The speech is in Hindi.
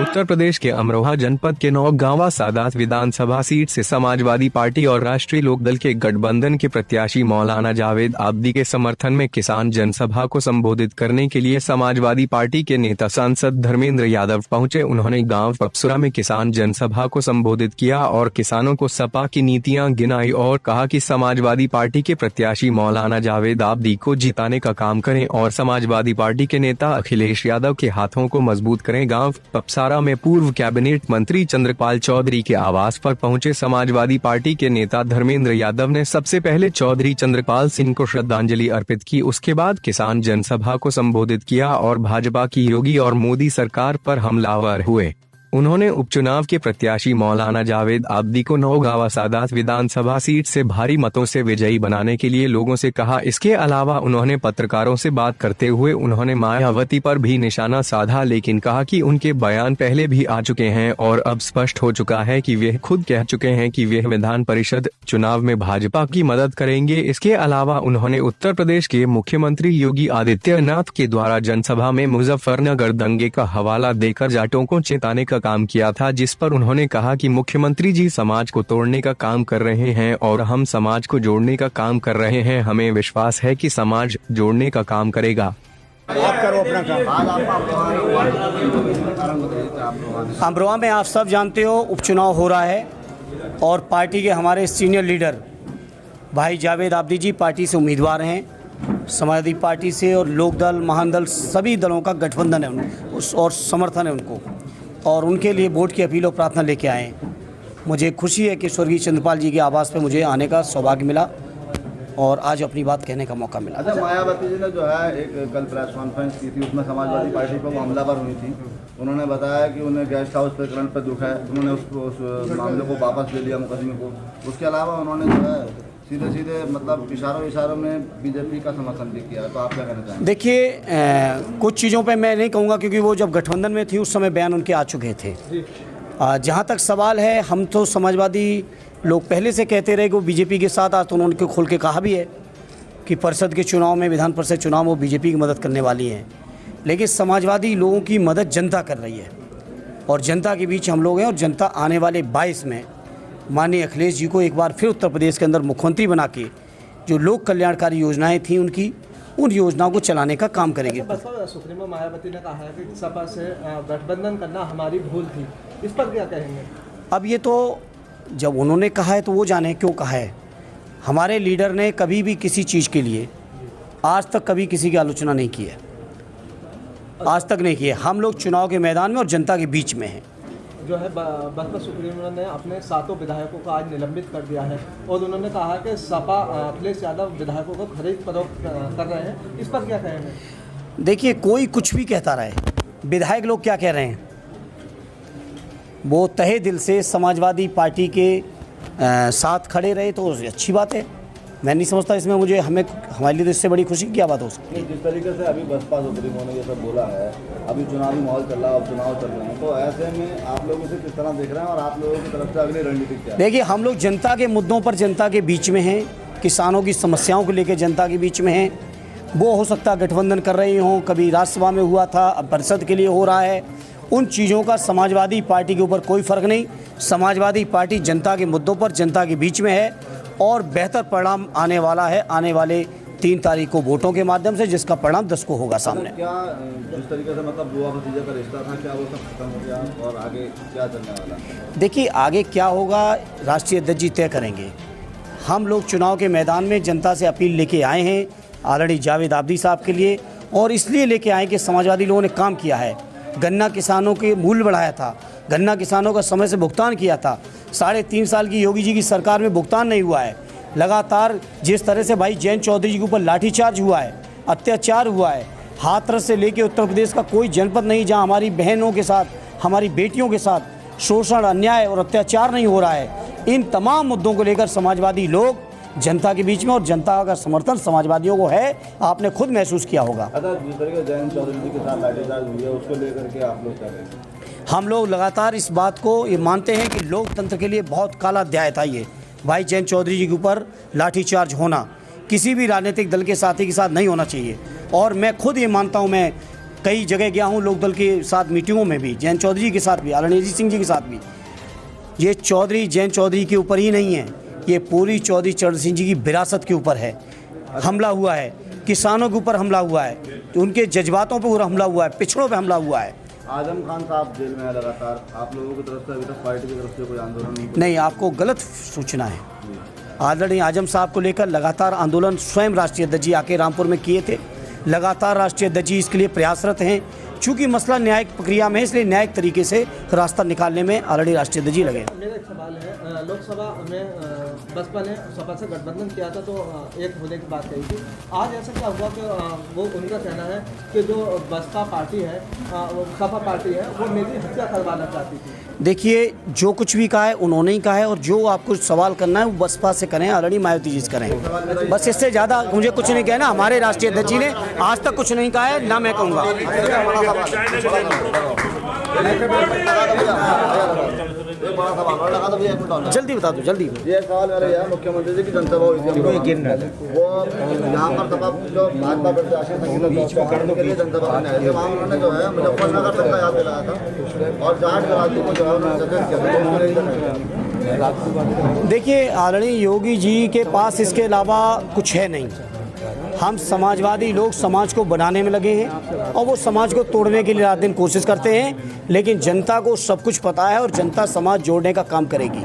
उत्तर प्रदेश के अमरोहा जनपद के नौगांवा सादात विधानसभा सीट से समाजवादी पार्टी और राष्ट्रीय लोकदल के गठबंधन के प्रत्याशी मौलाना जावेद आब्दी के समर्थन में किसान जनसभा को संबोधित करने के लिए समाजवादी पार्टी के नेता सांसद धर्मेंद्र यादव पहुंचे। उन्होंने गांव पपसुरा में किसान जनसभा को संबोधित किया और किसानों को सपा की नीतियां गिनाई और कहा कि समाजवादी पार्टी के प्रत्याशी मौलाना जावेद आब्दी को जिताने का काम करें और समाजवादी पार्टी के नेता अखिलेश यादव के हाथों को मजबूत करें। गांव पपसारा में पूर्व कैबिनेट मंत्री चंद्रपाल चौधरी के आवास पर पहुंचे समाजवादी पार्टी के नेता धर्मेंद्र यादव ने सबसे पहले चौधरी चंद्रपाल सिंह को श्रद्धांजलि अर्पित की। उसके बाद किसान जनसभा को संबोधित किया और भाजपा की योगी और मोदी सरकार पर हमलावर हुए। उन्होंने उपचुनाव के प्रत्याशी मौलाना जावेद आब्दी को नौगांवा सादात विधानसभा सीट से भारी मतों से विजयी बनाने के लिए लोगों से कहा। इसके अलावा उन्होंने पत्रकारों से बात करते हुए उन्होंने मायावती पर भी निशाना साधा, लेकिन कहा कि उनके बयान पहले भी आ चुके हैं और अब स्पष्ट हो चुका है कि वे खुद कह चुके हैं कि वे विधान परिषद चुनाव में भाजपा की मदद करेंगे। इसके अलावा उन्होंने उत्तर प्रदेश के मुख्यमंत्री योगी आदित्यनाथ के द्वारा जनसभा में मुजफ्फरनगर दंगे का हवाला देकर जाटों को चेताने का काम किया था, जिस पर उन्होंने कहा कि मुख्यमंत्री जी समाज को तोड़ने का काम कर रहे हैं और हम समाज को जोड़ने का काम कर रहे हैं। हमें विश्वास है कि समाज जोड़ने का काम करेगा। आप करो अपना काम। अमरोहा में आप सब जानते हो उपचुनाव हो रहा है और पार्टी के हमारे सीनियर लीडर भाई जावेद आब्दी जी पार्टी से उम्मीदवार हैं। समाजवादी पार्टी से और लोकदल महानदल सभी दलों का गठबंधन है और समर्थन है उनको, और उनके लिए वोट की अपील और प्रार्थना लेके आए। मुझे खुशी है कि स्वर्गीय चंद्रपाल जी के आवास पे मुझे आने का सौभाग्य मिला और आज अपनी बात कहने का मौका मिला। अच्छा, मायावती जी ने जो है एक कल प्रेस कॉन्फ्रेंस की थी, उसमें समाजवादी पार्टी पर वो हमलावर हुई थी। उन्होंने बताया कि उन्हें गेस्ट हाउस प्रकरण पर दुख है, उन्होंने उस मामले को वापस ले लिया, मुकदमे को। उसके अलावा उन्होंने जो है सीधे मतलब इशारों में बीजेपी का समर्थन भी किया। तो आप क्या कहना चाहेंगे? देखिए, कुछ चीज़ों पे मैं नहीं कहूँगा क्योंकि वो जब गठबंधन में थी उस समय बयान उनके आ चुके थे। जहाँ तक सवाल है, हम तो समाजवादी लोग पहले से कहते रहे कि वो बीजेपी के साथ, आज तो उन्होंने खोल के कहा भी है कि परिषद के चुनाव में, विधान परिषद चुनाव में वो बीजेपी की मदद करने वाली हैं। लेकिन समाजवादी लोगों की मदद जनता कर रही है और जनता के बीच हम लोग हैं, और जनता आने वाले 22 में माननीय अखिलेश जी को एक बार फिर उत्तर प्रदेश के अंदर मुख्यमंत्री बना के जो लोक कल्याणकारी योजनाएं थी उन योजनाओं को चलाने का काम करेंगे। सुप्रीमो मायावती ने कहा है कि सपा से गठबंधन करना हमारी भूल थी, इस पर क्या कहेंगे? अब ये तो जब उन्होंने कहा है तो वो जाने क्यों कहा है। हमारे लीडर ने कभी भी किसी चीज़ के लिए आज तक कभी किसी की आलोचना नहीं की है, आज तक नहीं की है। हम लोग चुनाव के मैदान में और जनता के बीच में हैं। जो है बसपा सुप्रीमो ने अपने 7 विधायकों को आज निलंबित कर दिया है और उन्होंने कहा कि सपा अखिलेश यादव विधायकों को खरीद फरोख्त कर रहे हैं, इस पर क्या कहेंगे? देखिए, कोई कुछ भी कहता रहे, विधायक लोग क्या कह रहे हैं, वो तहे दिल से समाजवादी पार्टी के साथ खड़े रहे तो अच्छी बात है। मैं नहीं समझता इसमें हमारे लिए तो इससे बड़ी खुशी की क्या बात हो सकती है। जिस तरीके से अभी बसपा सुप्रीमो ने ये सब बोला है, अभी चुनावी माहौल चल रहा है, उपचुनाव चल रहे हैं, तो ऐसे में आप लोग इसे किस तरह देख रहे हैं और आप लोगों की तरफ से अगली रणनीति क्या है? देखिए, हम लोग जनता के मुद्दों पर जनता के बीच में हैं, किसानों की समस्याओं को लेकर जनता के बीच में हैं। वो हो सकता है गठबंधन कर रही हों, कभी राज्यसभा में हुआ था, अब परिषद के लिए हो रहा है। उन चीज़ों का समाजवादी पार्टी के ऊपर कोई फ़र्क नहीं। समाजवादी पार्टी जनता के मुद्दों पर जनता के बीच में है और बेहतर परिणाम आने वाला है आने वाले 3 तारीख को वोटों के माध्यम से, जिसका परिणाम 10 को होगा सामने। क्या जिस तरीके से मतलब बुआ भतीजा का रिश्ता था, क्या वो सब खत्म हो गया और आगे क्या चलने वाला है? देखिए, आगे क्या होगा राष्ट्रीय अध्यक्ष जी तय करेंगे। हम लोग चुनाव के मैदान में जनता से अपील लेके आए हैं ऑलरेडी जावेद आब्दी साहब के लिए, और इसलिए लेके आए कि समाजवादी लोगों ने काम किया है। गन्ना किसानों के मूल्य बढ़ाया था, गन्ना किसानों का समय से भुगतान किया था। 3.5 साल की योगी जी की सरकार में भुगतान नहीं हुआ है। लगातार जिस तरह से भाई जयंत चौधरी जी के ऊपर लाठीचार्ज हुआ है, अत्याचार हुआ है, हाथरस से लेके उत्तर प्रदेश का कोई जनपद नहीं जहां हमारी बहनों के साथ, हमारी बेटियों के साथ शोषण, अन्याय और अत्याचार नहीं हो रहा है। इन तमाम मुद्दों को लेकर समाजवादी लोग जनता के बीच में, और जनता का समर्थन समाजवादियों को है, आपने खुद महसूस किया होगा। जिस तरीके जयंत चौधरी जी के साथ लाठीचार्ज हुई है, उसको लेकर के आप लोग क्या करेंगे? हम लोग लगातार इस बात को ये मानते हैं कि लोकतंत्र के लिए बहुत काला अध्याय था ये। भाई जयंत चौधरी जी के ऊपर लाठीचार्ज होना किसी भी राजनीतिक दल के साथी के साथ नहीं होना चाहिए। और मैं खुद ये मानता हूँ, मैं कई जगह गया हूँ लोकदल के साथ मीटिंगों में भी, जयंत चौधरी जी के साथ भी, आदरणीय अजीत सिंह जी के साथ भी। ये चौधरी जयंत चौधरी के ऊपर ही नहीं है, ये पूरी चौधरी चरण सिंह जी की विरासत के ऊपर है। हमला हुआ है, किसानों के ऊपर हमला हुआ है, तो उनके जज्बातों पर हमला हुआ है, पिछड़ों पर हमला हुआ है। आजम खान साहब जेल में है लगातार, आप लोगों की तरफ से अभी तक पार्टी की तरफ से कोई आंदोलन नहीं, आपको गलत सूचना है। आदरणीय आजम साहब को लेकर लगातार आंदोलन स्वयं राष्ट्रीय अध्यक्ष जी आके रामपुर में किए थे। लगातार राष्ट्रीय अध्यक्ष जी इसके लिए प्रयासरत हैं। चूंकि मसला न्यायिक प्रक्रिया में है, इसलिए न्यायिक तरीके से रास्ता निकालने में आदरणीय राष्ट्रीय अध्यक्ष जी लगे। मेरा एक सवाल है, लोकसभा में बसपा ने सपा से गठबंधन किया था तो एक होने की बात कही थी। आज ऐसा क्या हुआ कि वो उनका कहना है कि जो बसपा पार्टी है, सपा पार्टी है, वो मेरी हत्या करवाना चाहती थी। देखिए, जो कुछ भी कहा है उन्होंने ही कहा है, और जो आपको सवाल करना है वो बसपा से करें, आदरणीय मायावती जी से करें। बस इससे ज़्यादा मुझे कुछ नहीं कहना। हमारे राष्ट्रीय अध्यक्ष जी ने आज तक कुछ नहीं कहा है, ना मैं कहूँगा। जल्दी बता दो, जल्दी। ये सवाल मेरा यह मुख्यमंत्री जी की जनसभा हुई थी, वो यहाँ पर सपा जो भाजपा प्रत्याशी के लिए जनसभा करने आए थे, वहाँ उन्होंने जो है मुजफ्फरनगर तक का याद दिलाया था और जाट राज्य को जो है उन्होंने सचेत किया। देखिए, आदरणीय योगी जी के पास इसके अलावा कुछ है नहीं। हम समाजवादी लोग समाज को बनाने में लगे हैं और वो समाज को तोड़ने के लिए रात दिन कोशिश करते हैं, लेकिन जनता को सब कुछ पता है और जनता समाज जोड़ने का काम करेगी।